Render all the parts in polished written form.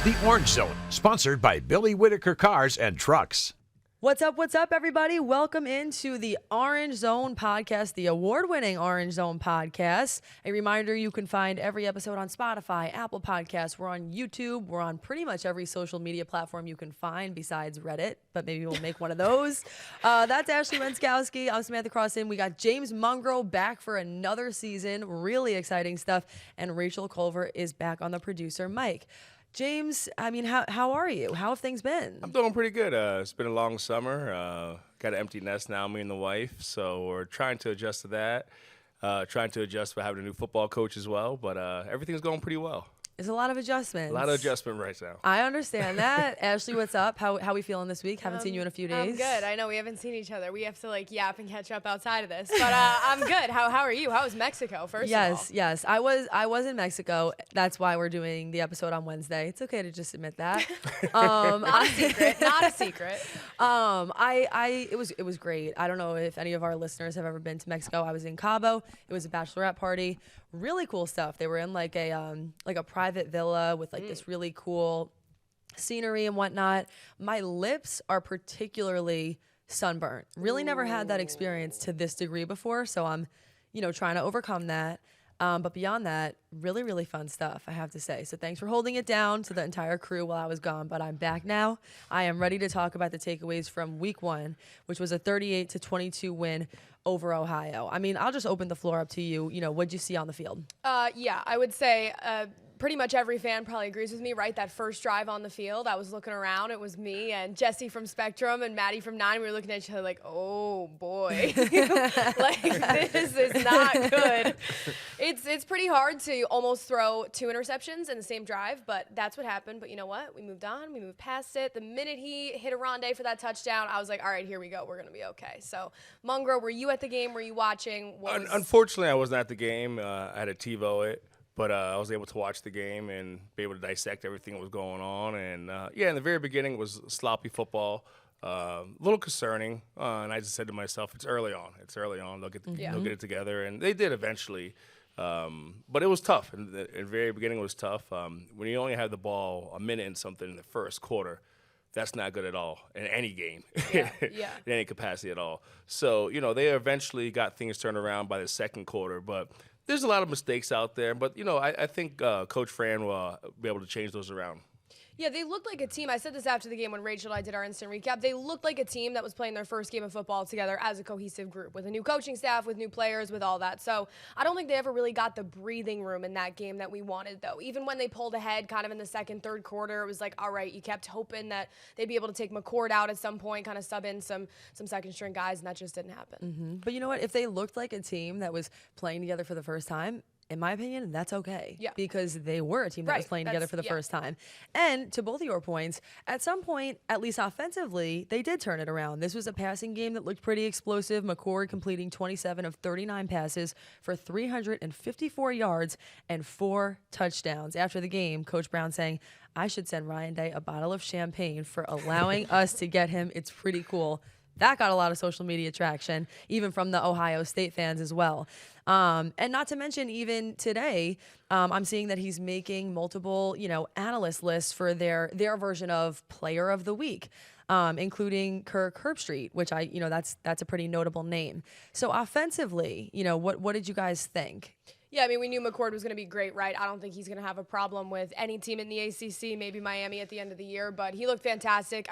The Orange Zone, sponsored by Billy Whitaker Cars and Trucks. What's up, everybody? Welcome into the Orange Zone podcast, the award-winning Orange Zone podcast. A reminder, you can find every episode on Spotify, Apple Podcasts. We're on YouTube. We're on pretty much every social media platform you can find besides Reddit, but maybe we'll make one of those. That's Ashley Wenskoski. I'm Samantha Croston. We got James Mungro back for another season. Really exciting stuff. And Rachel Culver is back on the producer mic. James, how are you? How have things been? I'm doing pretty good. It's been a long summer. Got an empty nest now, me and the wife. So we're trying to adjust to that. Trying to adjust for having a new football coach as well. But everything's going pretty well. It's a lot of adjustments. A lot of adjustment right now. I understand that. Ashley, what's up? How we feeling this week? Haven't seen you in a few days. I'm good. I know we haven't seen each other. We have to yap and catch up outside of this. But I'm good. How are you? How was Mexico, first of all? Yes. I was in Mexico. That's why we're doing the episode on Wednesday. It's okay to just admit that. Not a secret. Not a secret. It was great. I don't know if any of our listeners have ever been to Mexico. I was in Cabo. It was a bachelorette party. Really cool stuff. They were in like a private villa with this really cool scenery and whatnot. My lips are particularly sunburnt. Really never had that experience to this degree before, so I'm, trying to overcome that. But beyond that, really, really fun stuff, I have to say. So thanks for holding it down to the entire crew while I was gone, but I'm back now. I am ready to talk about the takeaways from week 1, which was a 38-22 win over Ohio. I'll just open the floor up to you. What'd you see on the field? Yeah, I would say pretty much every fan probably agrees with me, right? That first drive on the field, I was looking around. It was me and Jesse from Spectrum and Maddie from 9. We were looking at each other like, oh, boy. This is not good. It's pretty hard to almost throw 2 interceptions in the same drive, but that's what happened. But you know what? We moved on. We moved past it. The minute he hit a rondé for that touchdown, I was like, all right, here we go. We're going to be okay. So, Mungro, were you at the game? Were you watching? Unfortunately, I wasn't at the game. I had to TiVo it. But I was able to watch the game and be able to dissect everything that was going on. And, in the very beginning, it was sloppy football, a little concerning. And I just said to myself, it's early on. They'll get it together. And they did eventually. But it was tough. And the very beginning was tough. When you only have the ball a minute and something in the first quarter, that's not good at all in any game, in any capacity at all. So, they eventually got things turned around by the second quarter. But there's a lot of mistakes out there, but, I think Coach Fran will be able to change those around. Yeah, they looked like a team. I said this after the game when Rachel and I did our instant recap. They looked like a team that was playing their first game of football together as a cohesive group with a new coaching staff, with new players, with all that. So I don't think they ever really got the breathing room in that game that we wanted, though. Even when they pulled ahead kind of in the second, third quarter, it was like, all right, you kept hoping that they'd be able to take McCord out at some point, kind of sub in some second-string guys, and that just didn't happen. Mm-hmm. But you know what? If they looked like a team that was playing together for the first time, in my opinion, that's okay. Yeah. Because they were a team that was playing together for the first time. And to both of your points, at some point, at least offensively, they did turn it around. This was a passing game that looked pretty explosive. McCord completing 27 of 39 passes for 354 yards and 4 touchdowns. After the game, Coach Brown saying, I should send Ryan Day a bottle of champagne for allowing us to get him. It's pretty cool. That got a lot of social media traction, even from the Ohio State fans as well. And not to mention, even today, I'm seeing that he's making multiple, analyst lists for their version of Player of the Week, including Kirk Herbstreit, which that's a pretty notable name. So offensively, what did you guys think? Yeah, we knew McCord was going to be great, right? I don't think he's going to have a problem with any team in the ACC, maybe Miami at the end of the year, but he looked fantastic.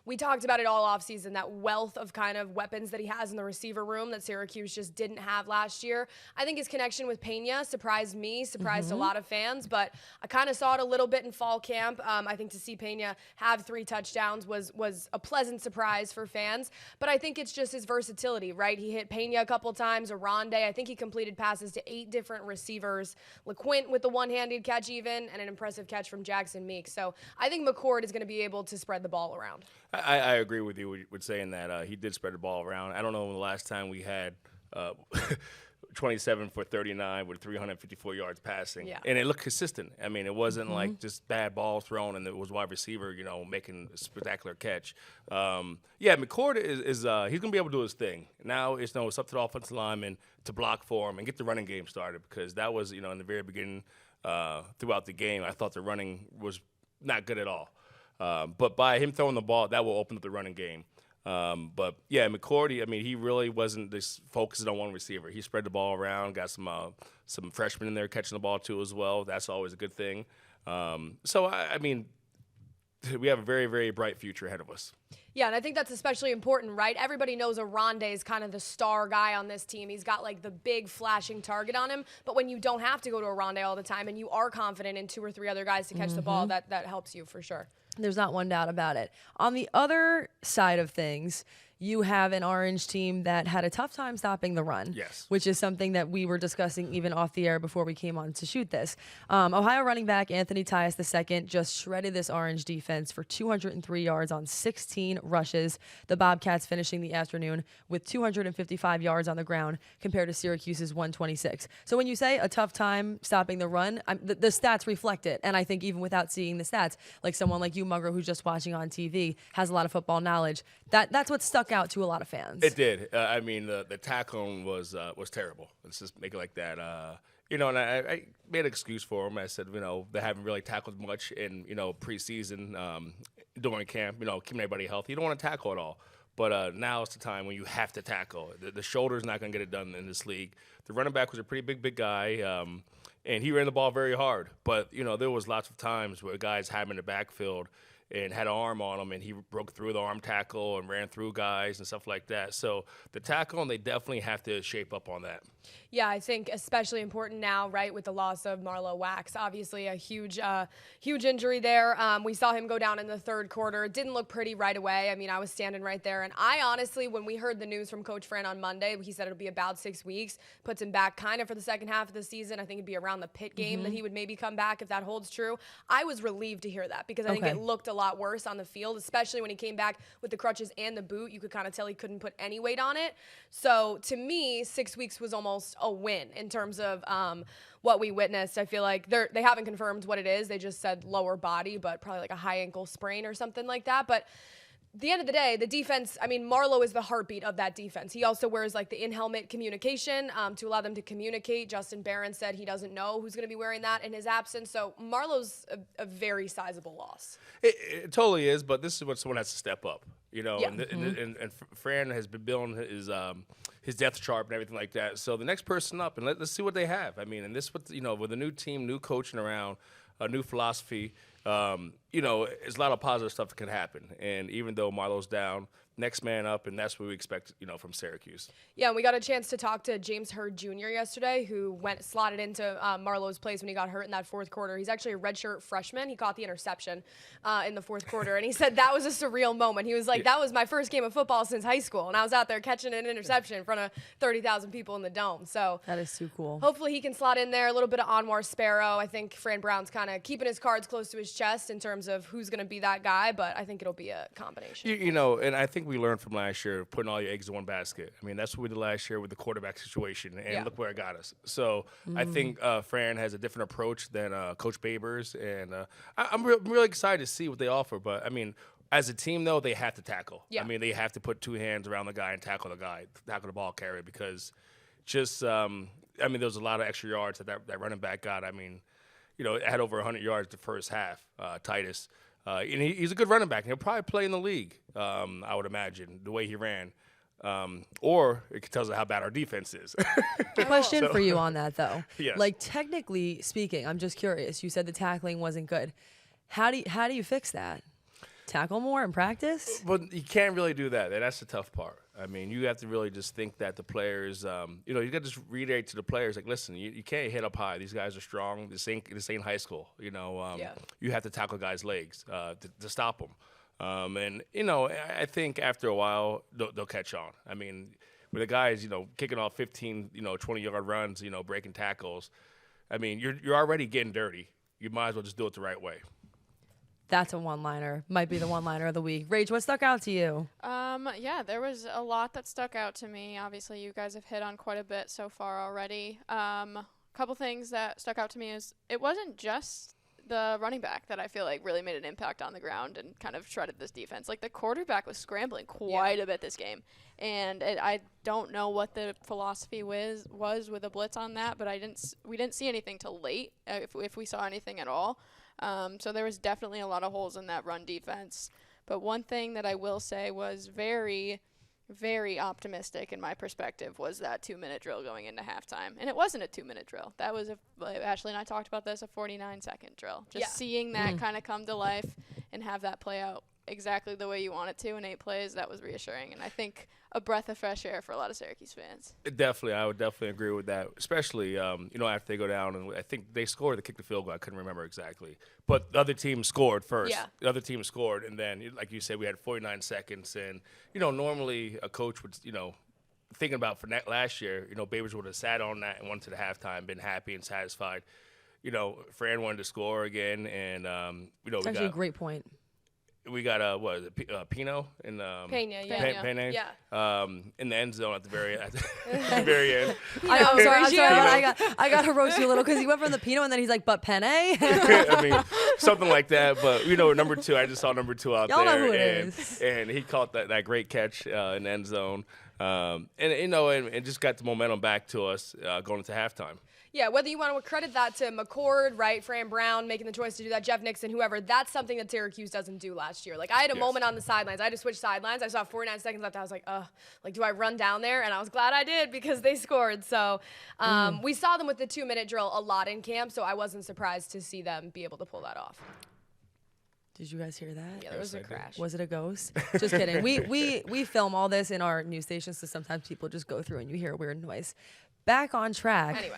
We talked about it all offseason, that wealth of kind of weapons that he has in the receiver room that Syracuse just didn't have last year. I think his connection with Pena surprised me, surprised a lot of fans, but I kind of saw it a little bit in fall camp. I think to see Pena have 3 touchdowns was a pleasant surprise for fans, but I think it's just his versatility, right? He hit Pena a couple times, Aronde. I think he completed passes to 8 different receivers. LeQuint with the one-handed catch even, and an impressive catch from Jackson Meeks. So I think McCord is going to be able to spread the ball around. I agree with you with saying that. He did spread the ball around. I don't know when the last time we had 27 for 39 with 354 yards passing. Yeah. And it looked consistent. It wasn't like just bad balls thrown and it was wide receiver, making a spectacular catch. McCord is he's going to be able to do his thing. Now it's up to the offensive lineman to block for him and get the running game started, because that was, in the very beginning throughout the game, I thought the running was not good at all. But by him throwing the ball, that will open up the running game. But yeah, McCourty, I mean, he really wasn't just focusing on one receiver. He spread the ball around, got some freshmen in there catching the ball too as well. That's always a good thing. So I mean, we have a very, very bright future ahead of us. Yeah, and I think that's especially important, right? Everybody knows Aronde is kind of the star guy on this team. He's got like the big flashing target on him. But when you don't have to go to Aronde all the time and you are confident in 2 or 3 other guys to catch the ball, that helps you for sure. There's not one doubt about it. On the other side of things, you have an Orange team that had a tough time stopping the run. Yes. Which is something that we were discussing even off the air before we came on to shoot this. Ohio running back Anthony Tyus II just shredded this Orange defense for 203 yards on 16 rushes. The Bobcats finishing the afternoon with 255 yards on the ground compared to Syracuse's 126. So when you say a tough time stopping the run, the stats reflect it. And I think even without seeing the stats, like someone like you, Mungro, who's just watching on TV, has a lot of football knowledge. That's what stuck out to a lot of fans. It did. I mean, the tackling was terrible. Let's just make it like that. And I made an excuse for them. I said, they haven't really tackled much in, preseason during camp, keeping everybody healthy. You don't want to tackle at all. But now it's the time when you have to tackle. The shoulder's not going to get it done in this league. The running back was a pretty big guy, and he ran the ball very hard. But, there was lots of times where guys had him in the backfield and had an arm on him, and he broke through the arm tackle and ran through guys and stuff like that. So the tackle, and they definitely have to shape up on that. Yeah, I think especially important now, right, with the loss of Marlo Wax. Obviously a huge injury there. We saw him go down in the 3rd quarter. It didn't look pretty right away. I mean, I was standing right there. And I honestly, when we heard the news from Coach Fran on Monday, he said it'll be about 6 weeks, puts him back kind of for the second half of the season. I think it'd be around the Pitt game that he would maybe come back if that holds true. I was relieved to hear that because I think it looked a lot worse on the field, especially when he came back with the crutches and the boot. You could kind of tell he couldn't put any weight on it. So to me, 6 weeks was almost a win in terms of what we witnessed. I feel like they haven't confirmed what it is. They just said lower body, but probably like a high ankle sprain or something like that. But at the end of the day, the defense, I mean, Marlo is the heartbeat of that defense. He also wears like the in-helmet communication to allow them to communicate. Justin Barron said he doesn't know who's going to be wearing that in his absence. So Marlo's a very sizable loss. It totally is, but this is when someone has to step up, Yeah. and Fran has been building his depth chart and everything like that. So the next person up, and let's see what they have. I mean, and this, with a new team, new coaching around, a new philosophy, it's a lot of positive stuff that can happen. And even though Marlo's down, next man up, and that's what we expect, from Syracuse. Yeah, and we got a chance to talk to James Hurd Jr. yesterday, who slotted into Marlo's place when he got hurt in that 4th quarter. He's actually a redshirt freshman. He caught the interception in the 4th quarter, and he said that was a surreal moment. He was like, that was my first game of football since high school, and I was out there catching an interception in front of 30,000 people in the dome. So that is too cool. Hopefully he can slot in there. A little bit of Anwar Sparrow. I think Fran Brown's kind of keeping his cards close to his chest in terms of who's going to be that guy, but I think it'll be a combination. And I think we learned from last year, putting all your eggs in one basket. I mean, that's what we did last year with the quarterback situation, and look where it got us. So I think Fran has a different approach than Coach Babers, and I'm really excited to see what they offer. But, I mean, as a team, though, they have to tackle. Yeah. I mean, they have to put 2 hands around the guy and tackle the ball carrier, because just, there was a lot of extra yards that running back got. I mean, it had over 100 yards the first half, Titus. And he's a good running back. He'll probably play in the league, I would imagine, the way he ran. Or it tells us how bad our defense is. Question for you on that, though. Yes. Like, technically speaking, I'm just curious. You said the tackling wasn't good. How do you fix that? Tackle more in practice? But you can't really do that. That's the tough part. I mean, you have to really just think that the players, you got to just reiterate to the players, like, listen, you can't hit up high. These guys are strong. This ain't high school. You have to tackle guys' legs to stop them. And I think after a while they'll catch on. I mean, with the guys, kicking off 15, 20-yard runs, breaking tackles. I mean, you're already getting dirty. You might as well just do it the right way. That's a one-liner. Might be the one-liner of the week. Rach, what stuck out to you? Yeah, there was a lot that stuck out to me. Obviously, you guys have hit on quite a bit so far already. Couple things that stuck out to me is it wasn't just the running back that I feel like really made an impact on the ground and kind of shredded this defense. Like, the quarterback was scrambling quite a bit this game. And I don't know what the philosophy was with a blitz on that, but we didn't see anything till late, if we saw anything at all. So there was definitely a lot of holes in that run defense. But one thing that I will say was very, very optimistic in my perspective was that 2-minute drill going into halftime. And it wasn't a 2-minute drill. That was, Ashley and I talked about this, a 49-second drill. Just seeing that kind of come to life and have that play out exactly the way you want it to in 8 plays, that was reassuring. And I think a breath of fresh air for a lot of Syracuse fans. Definitely, I would definitely agree with that, especially, after they go down. And I think they scored, they kicked the field goal. I couldn't remember exactly. But the other team scored first. Yeah. The other team scored. And then, like you said, we had 49 seconds. And, normally a coach would, thinking about for last year, Babers would have sat on that and went to the halftime, been happy and satisfied. Fran wanted to score again. And, It's actually a great point. We got Pino and Pena, Pena, yeah. In the end zone at the very end. I'm sorry, but I got to roast you a little because he went from the Pino and then he's like, but Penne? I mean, something like that. But number 2, I just saw number 2 out Y'all there, know who it is. And he caught that great catch in the end zone, and just got the momentum back to us going into halftime. Yeah, whether you want to credit that to McCord, right, Fran Brown making the choice to do that, Jeff Nixon, whoever, that's something that Syracuse doesn't do last year. Like, I had a moment on the sidelines. I had to switch sidelines. I saw 49 seconds left. I was like, do I run down there? And I was glad I did because they scored. So we saw them with the 2-minute drill a lot in camp, so I wasn't surprised to see them be able to pull that off. Did you guys hear that? Yeah, there was a crash. Was it a ghost? Just kidding. We film all this in our news station, so sometimes people just go through and you hear a weird noise. Back on track. Anyway.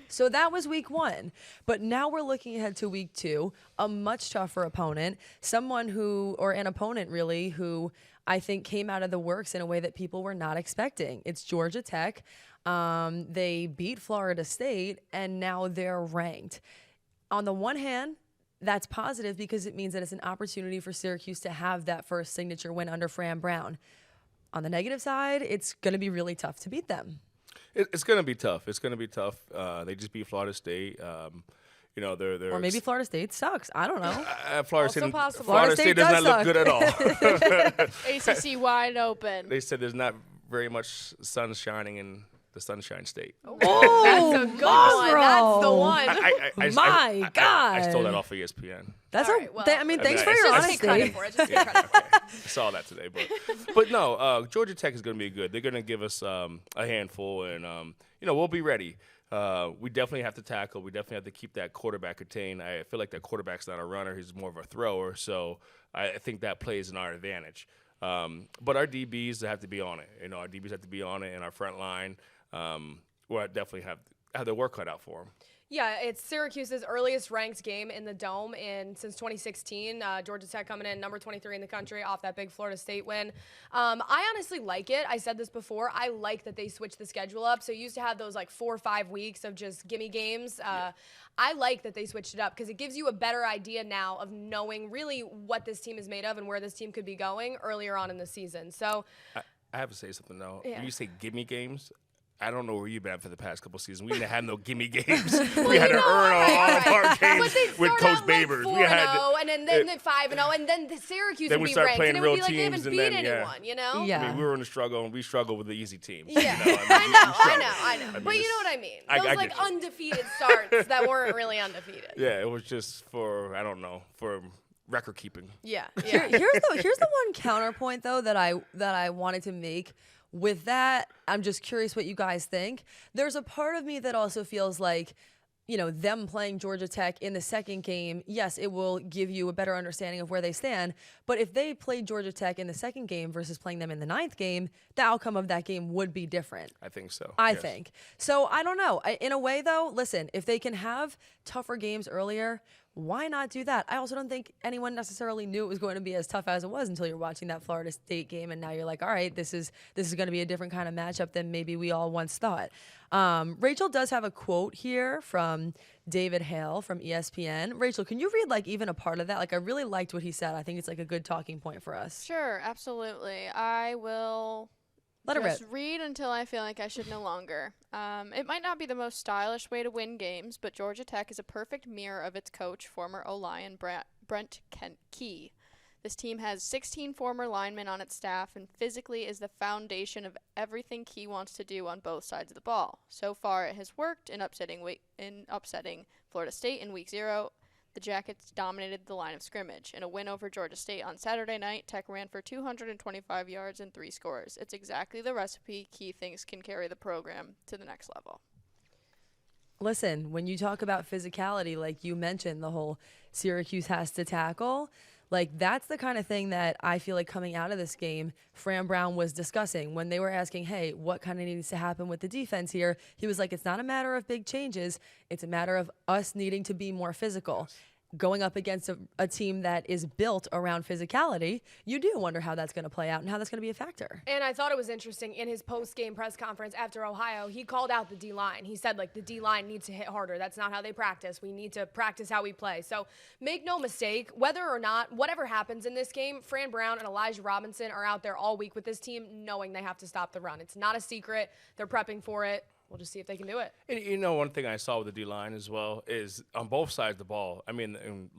So that was week 1. But now we're looking ahead to week 2, a much tougher opponent, an opponent really, who I think came out of the works in a way that people were not expecting. It's Georgia Tech. They beat Florida State, and now they're ranked. On the one hand, that's positive because it means that it's an opportunity for Syracuse to have that first signature win under Fran Brown. On the negative side, it's going to be really tough to beat them. It's going to be tough. It's going to be tough. They just beat Florida State. They're or maybe Florida State sucks. I don't know. Florida State does not look good at all. ACC wide open. They said there's not very much sun shining in the Sunshine State. Oh, that's a good one. That's the one. My God. I stole that off of ESPN. That's all right, thanks for your honesty. Just take credit for it. Just take credit for it. I saw that today, but no, Georgia Tech is going to be good. They're going to give us a handful, and we'll be ready. We definitely have to tackle. We definitely have to keep that quarterback contained. I feel like that quarterback's not a runner; he's more of a thrower. So I think that plays in our advantage. But our DBs have to be on it. Our DBs have to be on it, and our front line will definitely have their work cut out for them. Yeah, it's Syracuse's earliest ranked game in the Dome since 2016. Georgia Tech coming in number 23 in the country off that big Florida State win. I honestly like it. I said this before. I like that they switched the schedule up. So you used to have those 4 or 5 weeks of just gimme games. I like that they switched it up because it gives you a better idea now of knowing really what this team is made of and where this team could be going earlier on in the season. So I have to say something, though. Yeah. When you say gimme games, I don't know where you've been at for the past couple seasons. We didn't have no gimme games. We had to earn all of our games with Coach Babers. We had 4-0, and then 5-0, and then the Syracuse would be ranked, and it would be like they haven't beat anyone, Yeah. I mean, we were in a struggle, and we struggled with the easy teams. Yeah, I know. But you know what I mean. Those undefeated starts that weren't really undefeated. Yeah, it was just for record keeping. Yeah. Here's the one counterpoint though that I wanted to make. With that, I'm just curious what you guys think. There's a part of me that also feels like, them playing Georgia Tech in the second game, yes, it will give you a better understanding of where they stand. But if they played Georgia Tech in the second game versus playing them in the 9th game, the outcome of that game would be different. I think so. I think. So I don't know. In a way, though, listen, if they can have tougher games earlier, why not do that? I also don't think anyone necessarily knew it was going to be as tough as it was until you're watching that Florida State game, and now you're like, all right, this is going to be a different kind of matchup than maybe we all once thought. Rachel does have a quote here from David Hale from ESPN. Rachel, can you read even a part of that? I really liked what he said. I think it's a good talking point for us. Sure, absolutely. I will just read until I feel like I should no longer. It might not be the most stylish way to win games, but Georgia Tech is a perfect mirror of its coach, former O-Lion Brent Key. This team has 16 former linemen on its staff and physically is the foundation of everything Key wants to do on both sides of the ball. So far, it has worked in upsetting Florida State in Week 0. The Jackets dominated the line of scrimmage. In a win over Georgia State on Saturday night, Tech ran for 225 yards and 3 scores. It's exactly the recipe Key thinks can carry the program to the next level. Listen, when you talk about physicality, like you mentioned, the whole Syracuse has to tackle, like that's the kind of thing that I feel like coming out of this game, Fran Brown was discussing when they were asking, hey, what kind of needs to happen with the defense here? He was like, it's not a matter of big changes. It's a matter of us needing to be more physical. Going up against a team that is built around physicality, you do wonder how that's going to play out and how that's going to be a factor. And I thought it was interesting in his post-game press conference after Ohio, he called out the D-line. He said, like, the D-line needs to hit harder. That's not how they practice. We need to practice how we play. So make no mistake, whether or not, whatever happens in this game, Fran Brown and Elijah Robinson are out there all week with this team knowing they have to stop the run. It's not a secret. They're prepping for it. We'll just see if they can do it. And, you know, one thing I saw with the D-line as well is on both sides of the ball, I mean, and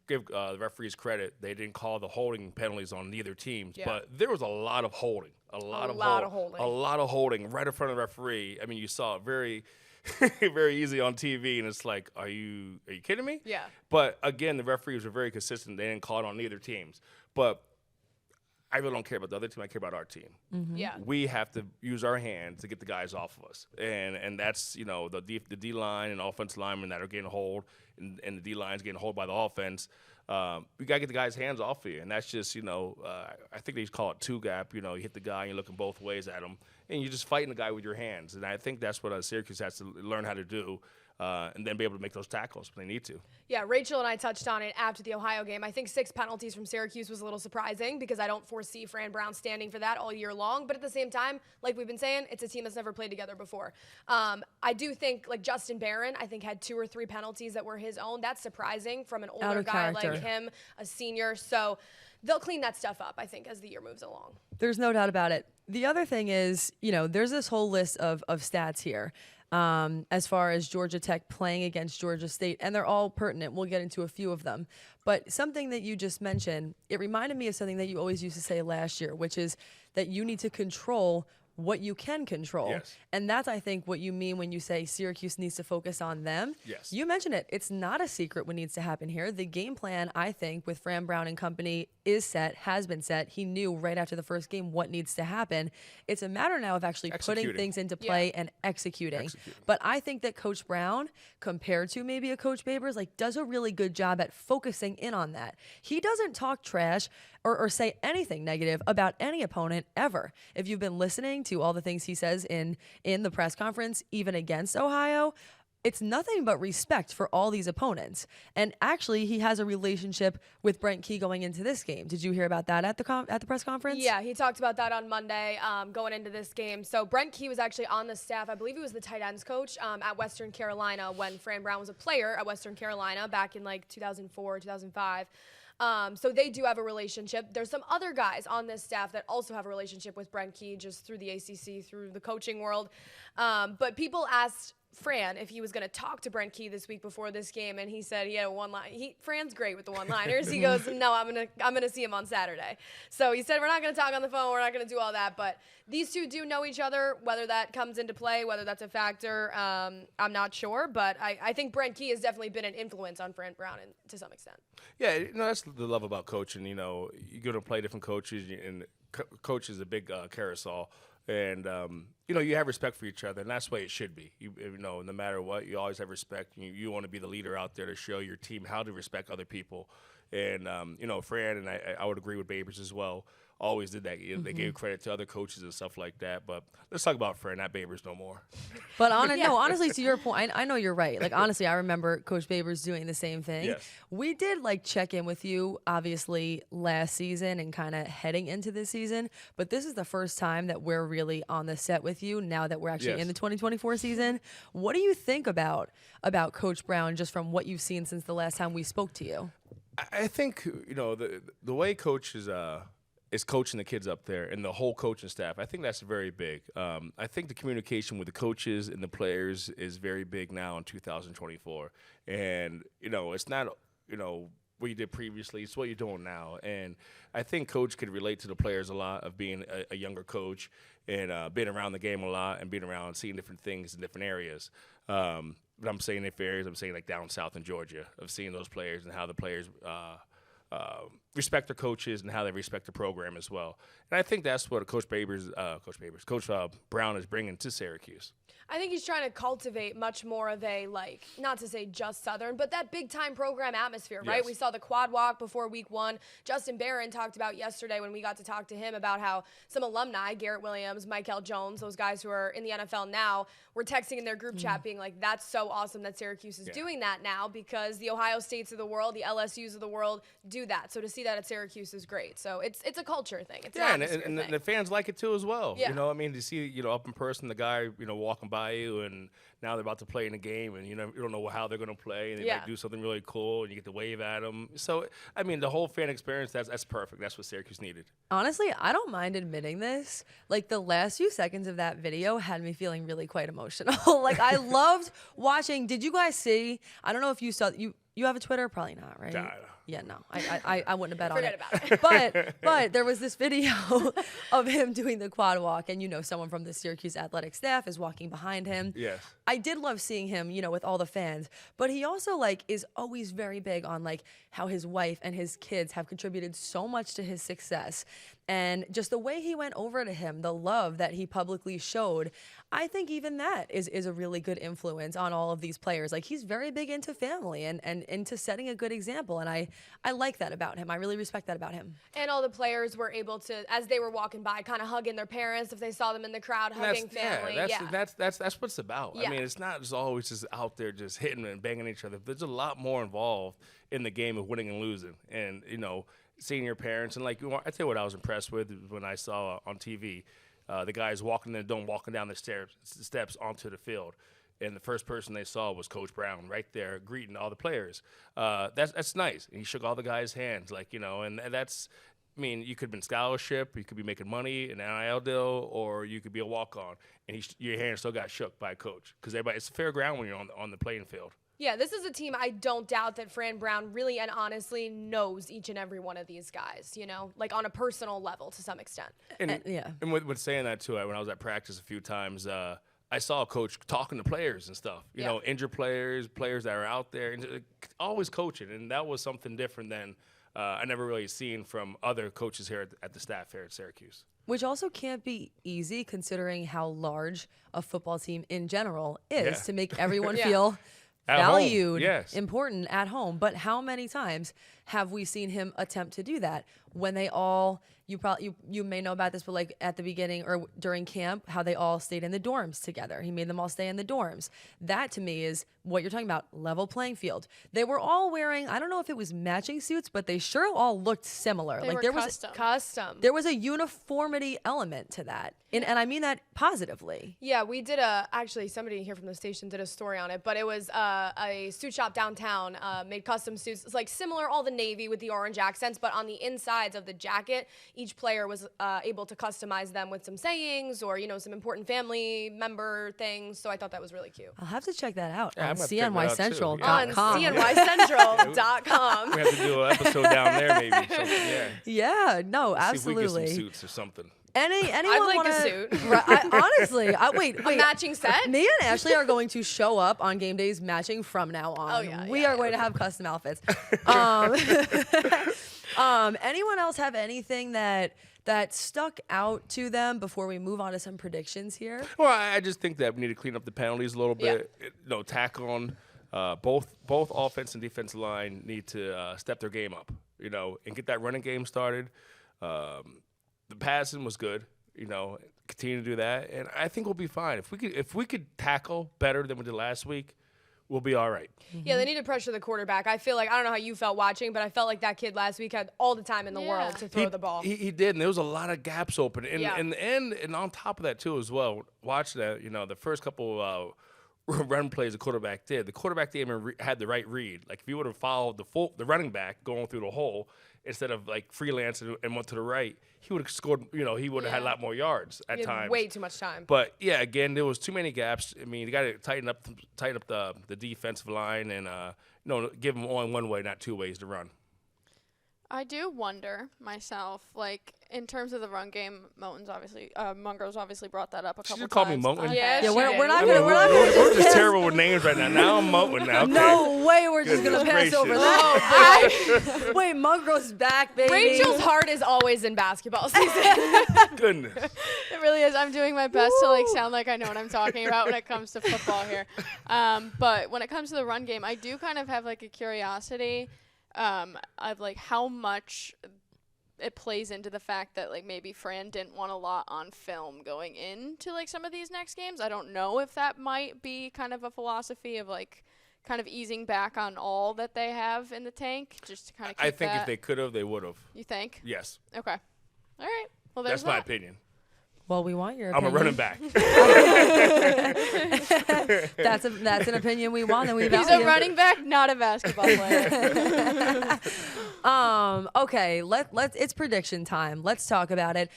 give the referees credit, they didn't call the holding penalties on neither team, but there was a lot of holding. A lot of holding right in front of the referee. I mean, you saw it very very easy on TV, and it's like, are you kidding me? Yeah. But, again, the referees were very consistent. They didn't call it on either teams. But I really don't care about the other team. I care about our team. Mm-hmm. Yeah. We have to use our hands to get the guys off of us. And that's, you know, the D-line and offensive linemen that are getting hold, and the D-line's getting hold by the offense. We got to get the guy's hands off of you. And that's just, you know, I think they call it two-gap. You know, you hit the guy and you're looking both ways at him. And you're just fighting the guy with your hands. And I think that's what Syracuse has to learn how to do. And then be able to make those tackles when they need to. Yeah, Rachel and I touched on it after the Ohio game. I think 6 penalties from Syracuse was a little surprising because I don't foresee Fran Brown standing for that all year long. But at the same time, like we've been saying, it's a team that's never played together before. I do think, like Justin Barron, I think had 2 or 3 penalties that were his own. That's surprising from an older guy like him, a senior. So they'll clean that stuff up, I think, as the year moves along. There's no doubt about it. The other thing is, you know, there's this whole list of stats here. As far as Georgia Tech playing against Georgia State, and they're all pertinent. We'll get into a few of them. But something that you just mentioned, it reminded me of something that you always used to say last year, which is that you need to control what you can control. Yes. And that's, I think, what you mean when you say Syracuse needs to focus on them. Yes. You mentioned it. It's not a secret what needs to happen here. The game plan, I think, with Fran Brown and company is set, has been set. He knew right after the first game what needs to happen. It's a matter now of actually putting things into play and executing. But I think that Coach Brown, compared to maybe a Coach Babers, like does a really good job at focusing in on that. He doesn't talk trash or say anything negative about any opponent ever. If you've been listening to all the things he says in the press conference, even against Ohio, it's nothing but respect for all these opponents. And actually, he has a relationship with Brent Key going into this game. Did you hear about that at the press conference? Yeah, he talked about that on Monday going into this game. So Brent Key was actually on the staff. I believe he was the tight ends coach at Western Carolina when Fran Brown was a player at Western Carolina back in like 2004, 2005. So they do have a relationship. There's some other guys on this staff that also have a relationship with Brent Key just through the ACC, through the coaching world. But people asked Fran if he was going to talk to Brent Key this week before this game, and he said he had a one-line. Fran's great with the one-liners. He goes, "No, I'm gonna see him on Saturday." So he said, "We're not going to talk on the phone. We're not going to do all that." But these two do know each other. Whether that comes into play, whether that's a factor, I'm not sure. But I think Brent Key has definitely been an influence on Fran Brown to some extent. Yeah, you know, that's the love about coaching. You know, you're going to play different coaches, and coach is a big carousel. And, you know, you have respect for each other, and that's the way it should be. You know, no matter what, you always have respect. You want to be the leader out there to show your team how to respect other people. And, you know, Fran, and I would agree with Babers as well, always did that. They gave credit to other coaches and stuff like that. But let's talk about Fran, not Babers no more. But honestly, to your point, I know you're right. Like, honestly, I remember Coach Babers doing the same thing. Yes. We did, like, check in with you, obviously, last season and kind of heading into this season. But this is the first time that we're really on the set with you now that we're actually in the 2024 season. What do you think about Coach Brown just from what you've seen since the last time we spoke to you? I think, you know, the way Coach is coaching the kids up there and the whole coaching staff, I think that's very big. I think the communication with the coaches and the players is very big now in 2024. And, you know, it's not, you know, what you did previously, it's what you're doing now. And I think Coach could relate to the players a lot of being a younger coach and being around the game a lot and being around seeing different things in different areas. when I'm saying if areas, I'm saying like down south in Georgia, of seeing those players and how the players respect their coaches and how they respect the program as well. And I think that's what Coach Brown is bringing to Syracuse. I think he's trying to cultivate much more of a, like, not to say just Southern, but that big-time program atmosphere, right? Yes. We saw the quad walk before week 1. Justin Barron talked about yesterday when we got to talk to him about how some alumni, Garrett Williams, Michael Jones, those guys who are in the NFL now, were texting in their group chat being like, that's so awesome that Syracuse is doing that now, because the Ohio States of the world, the LSUs of the world do that. So to see that at Syracuse is great. So it's a culture thing. It's an atmosphere and thing. the fans like it too as well. Yeah. You know, I mean, to see, up in person, the guy, walking by you, and now they're about to play in a game, and you don't know how they're going to play, and they might do something really cool, and you get to wave at them. So, I mean, the whole fan experience, that's perfect. That's what Syracuse needed. Honestly, I don't mind admitting this. Like, the last few seconds of that video had me feeling really quite emotional. Like, I loved watching. Did you guys see? I don't know if you saw. You have a Twitter? Probably not, right? Nah. Yeah, no, I wouldn't have bet on it. Forget about it. But there was this video of him doing the quad walk, and someone from the Syracuse athletic staff is walking behind him. Yes. I did love seeing him, with all the fans, but he also is always very big on how his wife and his kids have contributed so much to his success. And just the way he went over to him, the love that he publicly showed, I think even that is a really good influence on all of these players. Like, he's very big into family and into setting a good example. And I like that about him. I really respect that about him. And all the players were able to, as they were walking by, kind of hugging their parents if they saw them in the crowd, hugging family. That's what it's about. Yeah. I mean, it's not just always just out there just hitting and banging each other. There's a lot more involved in the game of winning and losing. And, seeing your parents. And, I tell you what I was impressed with when I saw on TV, the guys walking down the steps onto the field. And the first person they saw was Coach Brown right there greeting all the players. That's nice. And he shook all the guys' hands, and that's, I mean, you could have been scholarship, you could be making money, an NIL deal, or you could be a walk-on. And your hand still got shook by a coach. Because it's fair ground when you're on the playing field. Yeah, this is a team I don't doubt that Fran Brown really and honestly knows each and every one of these guys, on a personal level to some extent. And with saying that, too, when I was at practice a few times, I saw a coach talking to players and stuff, injured players that are out there, and always coaching. And that was something different than I never really seen from other coaches here at the staff here at Syracuse. Which also can't be easy considering how large a football team in general is to make everyone feel valued, important at home. But how many times have we seen him attempt to do that when they all, you may know about this, but at the beginning or during camp, how they all stayed in the dorms together. He made them all stay in the dorms. That to me is what you're talking about, level playing field. They were all wearing, I don't know if it was matching suits, but they sure all looked similar. They were there custom. There was a uniformity element to that. And I mean that positively. Yeah, we did actually somebody here from the station did a story on it, but it was a suit shop downtown, made custom suits. It's similar, all the navy with the orange accents, but on the insides of the jacket, each player was able to customize them with some sayings or, some important family member things. So I thought that was really cute. I'll have to check that out Yeah, on CNYCentral.com. On CNYCentral.com. We have to do an episode down there maybe. Yeah, no, absolutely. See if we get some suits or something. Anyone I'd like wanna, a suit. Honestly, wait. A matching set? Me and Ashley are going to show up on game days matching from now on. Oh, yeah, we are going to have custom outfits. Anyone else have anything that stuck out to them before we move on to some predictions here? Well, I just think that we need to clean up the penalties a little bit. Tack on. Both offense and defensive line need to step their game up, and get that running game started. The passing was good, continue to do that, and I think we'll be fine. If we could tackle better than we did last week, we'll be all right. Yeah, they need to pressure the quarterback. I feel like, I don't know how you felt watching, but I felt like that kid last week had all the time in the world to throw the ball. He did, and there was a lot of gaps open. And on top of that, too, as well, watching that, the first couple run plays the quarterback did, didn't even had the right read. If you would have followed the running back going through the hole instead of freelancing and went to the right, he would have scored. He would have had a lot more yards at times. Way too much time. But yeah, again, there was too many gaps. I mean, you got to tighten up the defensive line and give them only one way, not two ways to run. I do wonder myself, in terms of the run game, Mungro's obviously brought that up a couple times. She called me Moten. Yeah, we're not We're just terrible with names right now. Now I'm moping now. Okay. No way we're just going to Goodness pass over gracious. that. Wait, Mungro's back, baby. Rachel's heart is always in basketball season. Goodness. It really is. I'm doing my best to like sound like I know what I'm talking about when it comes to football here. But when it comes to the run game, I do kind of have like a curiosity of like how much it plays into the fact that like maybe Fran didn't want a lot on film going into like some of these next games. I don't know if that might be kind of a philosophy of like kind of easing back on all that they have in the tank just to kind of keep I think that. if they could have, they would have. You think? Yes. Okay. All right. Well, there's That's my that. opinion. Well, we want your I'm a opinion. running back. That's an opinion we want and we value. He's a running back, not a basketball player. Okay, let's it's prediction time. Let's talk about it.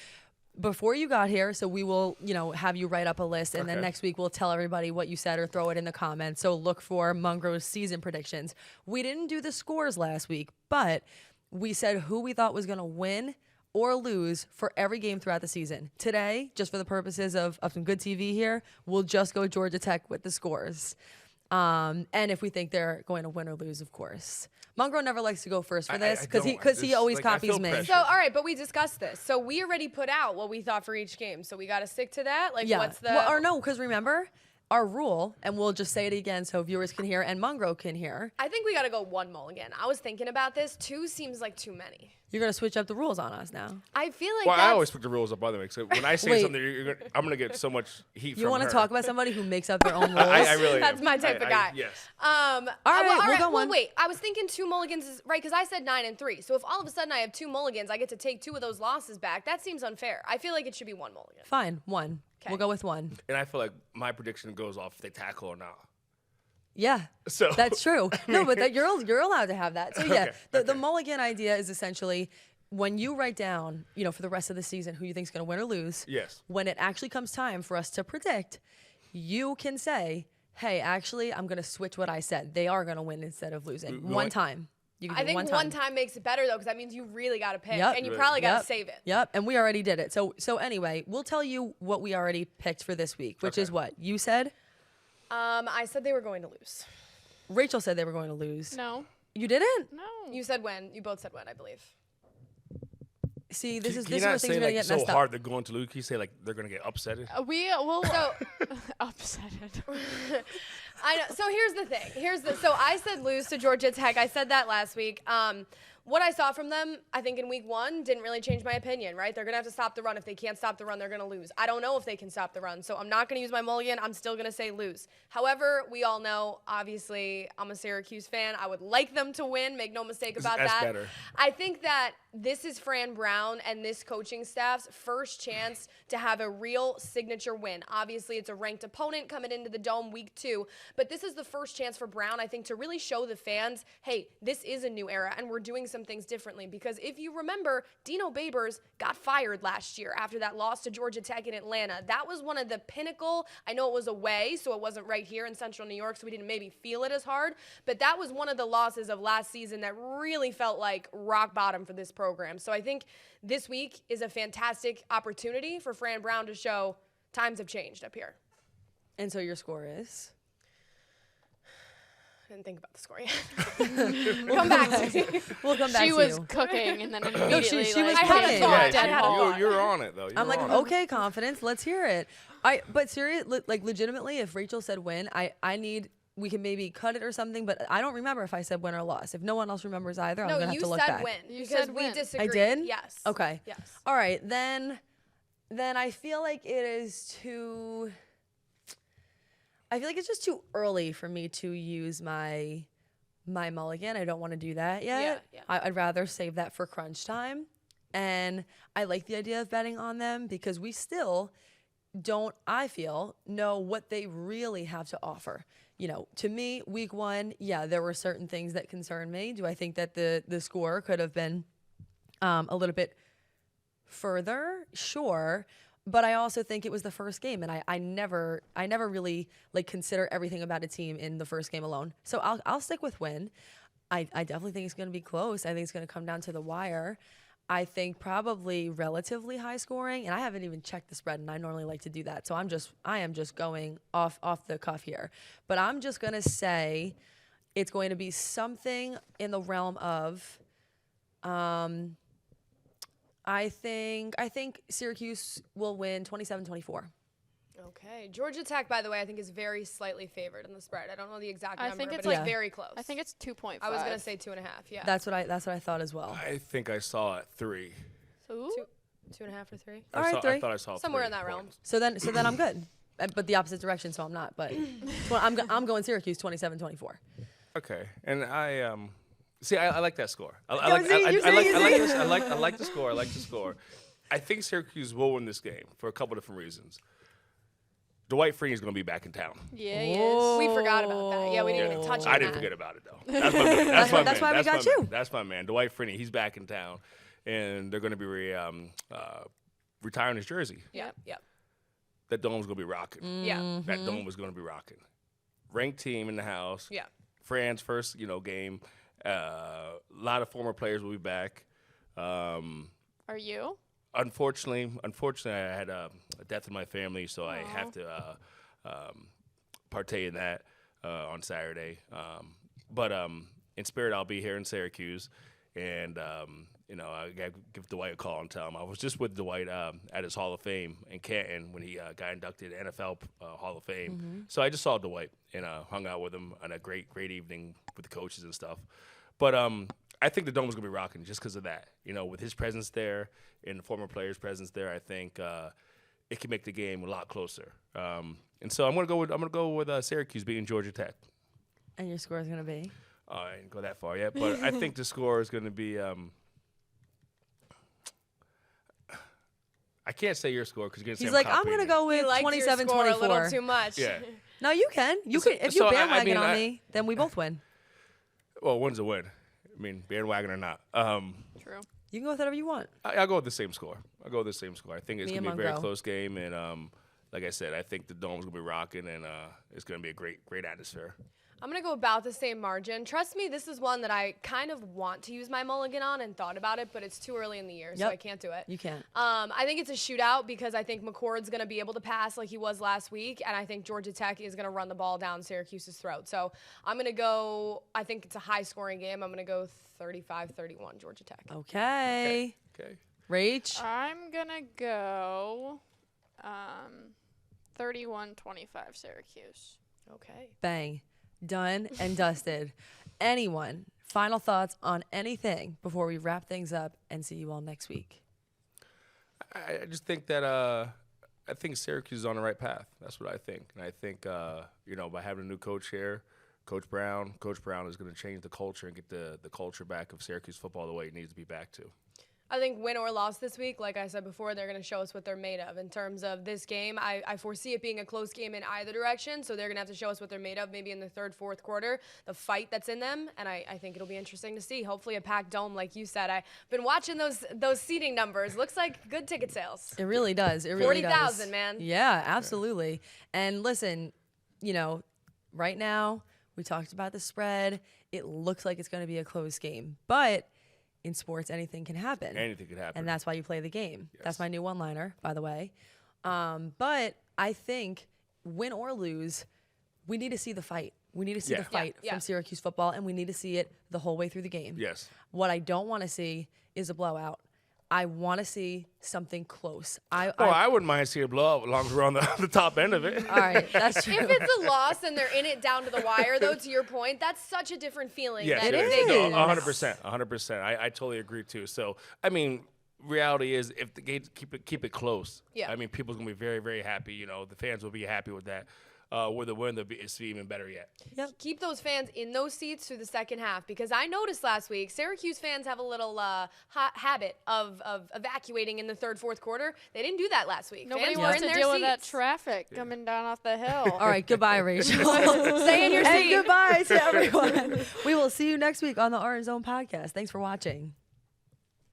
Before you got here, so we will, have you write up a list, and then Okay. next week we'll tell everybody what you said or throw it in the comments. So look for Mungro's season predictions. We didn't do the scores last week, but we said who we thought was going to win or lose for every game throughout the season. Today, just for the purposes of some good TV here, we'll just go Georgia Tech with the scores. And if we think they're going to win or lose, of course. Mungro never likes to go first for this I because don't. he always Like, I copies feel me. pressure. So, all right, but we discussed this. So we already put out what we thought for each game. So we got to stick to that? Like, Yeah. what's the... Well, or no, because remember, our rule, and we'll just say it again so viewers can hear and Mungro can hear. I think we got to go 1 mulligan. I was thinking about this. 2 seems like too many. You're going to switch up the rules on us now. I feel like Well, that's... I always put the rules up by the way. So when I say Wait. something, I'm gonna get so much heat from You want to her. talk about somebody who makes up their own rules? I really That's am. my type of guy. Yes. All right, we'll go well, one. wait. I was thinking 2 mulligans is right because I said 9 and 3. So if all of a sudden I have 2 mulligans, I get to take 2 of those losses back. That seems unfair. I feel like it should be 1 mulligan. Fine, 1. Okay. We'll go with 1. And I feel like my prediction goes off if they tackle or not. Yeah, So that's true. No, but you're allowed to have that. So yeah, Okay, the mulligan idea is essentially when you write down, for the rest of the season who you think's going to win or lose. Yes. When it actually comes time for us to predict, you can say, "Hey, actually, I'm going to switch what I said. They are going to win instead of losing." One time. You can I do think one time makes it better though because that means you really got to pick Yep. and you probably got to Yep. save it. Yep, and we already did it. So anyway, we'll tell you what we already picked for this week, which is what you said. I said they were going to lose. Rachel said they were going to lose. No. You didn't? No. You said when. You both said when, I believe. See, this is Can this you is where not things say are gonna like get so messed hard up. they're going to lose? Can you say like they're gonna get upset? We will So upset it. I know. So here's the thing. So I said lose to Georgia Tech. I said that last week. What I saw from them, I think in week 1 didn't really change my opinion, right? They're going to have to stop the run. If they can't stop the run, they're going to lose. I don't know if they can stop the run, so I'm not going to use my mulligan. I'm still going to say lose. However, we all know, obviously, I'm a Syracuse fan. I would like them to win. Make no mistake about That's that. better. I think that this is Fran Brown and this coaching staff's first chance to have a real signature win. Obviously, it's a ranked opponent coming into the Dome week 2, but this is the first chance for Brown, I think, to really show the fans, hey, this is a new era and we're doing some things differently. Because if you remember, Dino Babers got fired last year after that loss to Georgia Tech in Atlanta. That was one of the pinnacle. I know it was away, so it wasn't right here in Central New York, so we didn't maybe feel it as hard, but that was one of the losses of last season that really felt like rock bottom for this program. So I think this week is a fantastic opportunity for Fran Brown to show times have changed up here. And so your score is? I didn't think about the score yet. Come back to me. We'll come back She to was you. cooking and then immediately she was like, I had a came thought. to a dead I had a halt. thought. You're on it though. I'm like, You're on it. okay, confidence. Let's hear it. But like legitimately, if Rachel said win, I need. We can maybe cut it or something, but I don't remember if I said win or loss. If no one else remembers either, I'm No, gonna have you to look said back. win. You because said we win. disagree. I did? Yes. Okay. Yes. All right, then I feel like it is too. I feel like it's just too early for me to use my mulligan. I don't want to do that yet. Yeah. I'd rather save that for crunch time. And I like the idea of betting on them because we still don't, I feel, know what they really have to offer. To me, week 1, yeah, there were certain things that concern me. Do I think that the score could have been a little bit further? Sure. But I also think it was the first game, and I never really consider everything about a team in the first game alone. So I'll stick with win. I definitely think it's going to be close. I think it's going to come down to the wire. I think probably relatively high scoring, and I haven't even checked the spread, and I normally like to do that. So I am just going off the cuff here. But I'm just going to say it's going to be something in the realm of I think Syracuse will win 27-24. Okay. Georgia Tech, by the way, I think is very slightly favored in the spread. I don't know the exact number, think but it's it's like- very close. I think it's 2.5. I was gonna say 2.5. Yeah. That's what I thought as well. I think I saw it 3. Ooh. 2.5 or 3. All right, 3. I thought I saw Somewhere 3 in that realm. points. So then I'm good. But the opposite direction, so I'm not. But I'm going Syracuse 27-24. Okay, and I see. I like that score. I Yo, like see, you see, I like you I like see? this. I like the score. I like the score. I think Syracuse will win this game for a couple different reasons. Dwight Freeney is going to be back in town. Yeah, he is. Whoa. We forgot about that. Yeah, we didn't even touch on I that. didn't forget about it though. That's my man. That's my That's man. why we got my you. Man. That's my man. Dwight Freeney. He's back in town, and they're going to be retiring his jersey. Yep. Yep. That dome's going to be rocking. Yeah. That dome is going to be rocking. Ranked team in the house. Yeah. Fran's first, game. A lot of former players will be back. Are you? Unfortunately, I had a death in my family, so I have to partake in that on Saturday. But in spirit, I'll be here in Syracuse, and I got to give Dwight a call and tell him I was just with Dwight at his Hall of Fame in Canton when he got inducted NFL Hall of Fame. So I just saw Dwight and hung out with him on a great evening with the coaches and stuff. But I think the dome is going to be rocking just because of that. With his presence there and the former players' presence there, I think it can make the game a lot closer. And so I'm going to go with Syracuse beating Georgia Tech. And your score is going to be? I didn't go that far yet, but I think the score is going to be. I can't say your score because you're going to say He's like, I'm going to go with He liked your score a 27-24. little too much. Yeah. No, you can. You So- can. If so, you I bandwagon mean, on me, then we both win. Well, win's a win. I mean, bandwagon or not. True. You can go with whatever you want. I'll go with the same score. I think it's Me going to and be a very Mungro. close game, and like I said, I think the dome's going to be rocking, and it's going to be a great atmosphere. I'm going to go about the same margin. Trust me, this is one that I kind of want to use my mulligan on and thought about it, but it's too early in the year, so Yep. I can't do it. You can't. I think it's a shootout because I think McCord's going to be able to pass like he was last week, and I think Georgia Tech is going to run the ball down Syracuse's throat. So I'm going to go, I think it's a high-scoring game. I'm going to go 35-31 Georgia Tech. Okay. Okay. Rach? I'm going to go 31-25 Syracuse. Okay. Bang. Done and dusted. Anyone, final thoughts on anything before we wrap things up and see you all next week? I just think that I think Syracuse is on the right path. That's what I think. And I think, by having a new coach here, Coach Brown is going to change the culture and get the culture back of Syracuse football the way it needs to be back to. I think win or loss this week, like I said before, they're going to show us what they're made of. In terms of this game, I foresee it being a close game in either direction, so they're going to have to show us what they're made of maybe in the third, fourth quarter, the fight that's in them, and I think it'll be interesting to see. Hopefully a packed dome, like you said. I've been watching those seating numbers. Looks like good ticket sales. It really does. It really does. 40,000, man. Yeah, absolutely. And listen, right now, we talked about the spread. It looks like it's going to be a close game. But in sports, anything can happen. Anything could happen. And that's why you play the game. Yes. That's my new one-liner, by the way. But I think, win or lose, we need to see the fight. We need to see Yeah. the fight Yeah. from Syracuse football, and we need to see it the whole way through the game. Yes. What I don't want to see is a blowout. I want to see something close. I wouldn't mind seeing a blowout as long as we're on the top end of it. all right, that's true. If it's a loss and they're in it down to the wire, though, to your point, that's such a different feeling. Yes, than it if they is. do. 100%. I totally agree too. So, I mean, reality is if the games keep it close. Yeah. I mean, people's gonna be very, very happy. The fans will be happy with that. With the win, it's even better yet. Keep those fans in those seats through the second half, because I noticed last week Syracuse fans have a little habit of evacuating in the third, fourth quarter. They didn't do that last week. Nobody fans were wants in to their deal with that seats. traffic coming down off the hill. All right, goodbye, Rachel. Stay in your And seat. goodbye to everyone. We will see you next week on the Orange Zone podcast. Thanks for watching.